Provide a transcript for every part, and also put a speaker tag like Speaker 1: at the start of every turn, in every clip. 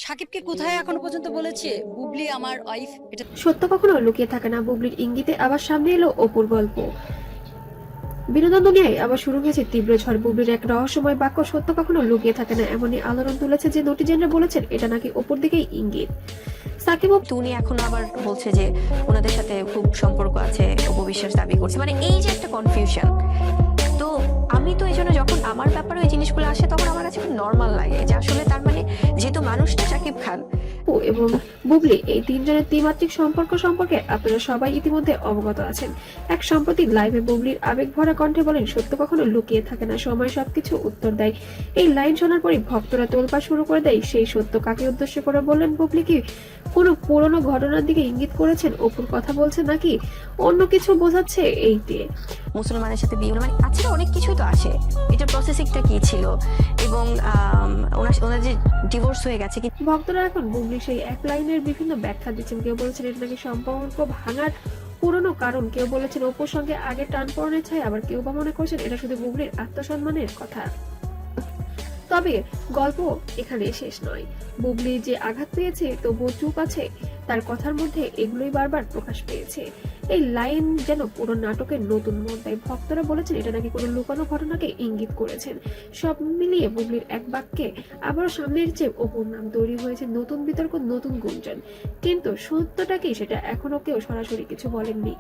Speaker 1: সাকিবকে কোথায় এখনো পর্যন্ত বলেছে বুবলি আমার ওয়াইফ? এটা
Speaker 2: সত্য কখনো লুকিয়ে থাকে না। বুবলির ইঙ্গিতে আবার সামনে এলো অপুর গল্প। বিনোদন দুনিয়ায় আবার শুরু হয়েছে তীব্র ঝড়। বুবলির এক রহস্যময় বাক্য সত্য কখনো লুকিয়ে থাকে না এমনই আলোড়ন তুলেছে যে নটিজেনরা বলেছেন এটা নাকি অপুর দিকেই ইঙ্গিত। সাকিব
Speaker 3: তো উনি এখন আবার বলছে যে ওনাদের সাথে খুব সম্পর্ক আছে, অপবিশ্বাস দাবি করছে। মানে এই যে একটা কনফিউশন, তো আমি তো এই জন্য যখন আমার ব্যাপারে ওই জিনিসগুলো আসে তখন আমার কাছে খুব নর্মাল লাগে যে আসলে তার মানে যেহেতু মানুষটা শাকিব খান
Speaker 2: অপু এবং বুবলি এই তিনজনের ত্রিমাত্রিক সম্পর্ক সম্পর্কে আপনারা সবাই ইতিমধ্যে অবগত আছেন। এক সম্প্রতি লাইভে বুবলির আবেগ ভরা কণ্ঠে বলেন, সত্য কখনো লুকিয়ে থাকে না, সময় সবকিছু উত্তর দেয়। এই লাইন শোনার পরই ভক্তরা তোলপাড় শুরু করে দেয়। সেই সত্য কাকে উদ্দেশ্য করে বললেন? বুবলি কি কোনো পুরনো ঘটনার দিকে ইঙ্গিত করেছেন? অপুর কথা বলছে নাকি অন্য কিছু বোঝাচ্ছে? এই দিয়ে
Speaker 3: মুসলমানের সাথে বিয়ে হলো, মানে আজকে অনেক কিছুই তো আসে। এটার প্রসেসিংটা কি ছিল এবং ওনার যে ডিভোর্স হয়ে গেছে কি।
Speaker 2: ভক্তরা এখন বুবলির সেই এক লাইনের বিভিন্ন ব্যাখ্যা দিচ্ছেন। কেউ বলেছেন এটা নাকি সম্পর্ক ভাঙার পুরনো কারণ, কেউ বলেছেন অপুর সঙ্গে আগে টান পড়নের ছাই, আবার কেউ বা মনে করছেন এটা শুধু বুবলির আত্মসম্মানের কথা। তবে গল্প এখানে শেষ নয়। বুবলি যে আঘাত পেয়েছে তবুও চুপ আছে, তার কথার মধ্যে এগুলোই বারবার প্রকাশ পেয়েছে। এই লাইন যেন পুরো নাটকের নতুন মোড় দেয়। ভক্তরা বলেছেন এটা নাকি কোনো লুকানো ঘটনাকে ইঙ্গিত করেছেন। সব মিলিয়ে বুবলির এক বাক্যে আবারও সামনের চেয়ে অপুর নাম তৈরি হয়েছে নতুন বিতর্ক, নতুন গুঞ্জন। কিন্তু সত্যটা কি সেটা এখনো কেউ সরাসরি কিছু বলেননি।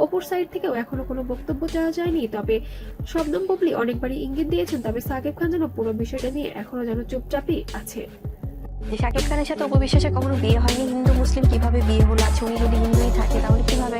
Speaker 2: অপুর সাইড থেকেও এখনো কোনো বক্তব্য চাওয়া যায়নি। তবে শবনম বুবলি অনেকবারই ইঙ্গিত দিয়েছেন। তবে সাকিব খান যেন পুরো বিষয়টা নিয়ে এখনো যেন চুপচাপই আছে।
Speaker 3: যে শাকিব খানের সাথে অপবিশ্বাসের কখনো বিয়ে হয়নি, হিন্দু মুসলিম কিভাবে বিয়ে হলো? আছে উনি যদি হিন্দুই থাকে তাহলে কিভাবে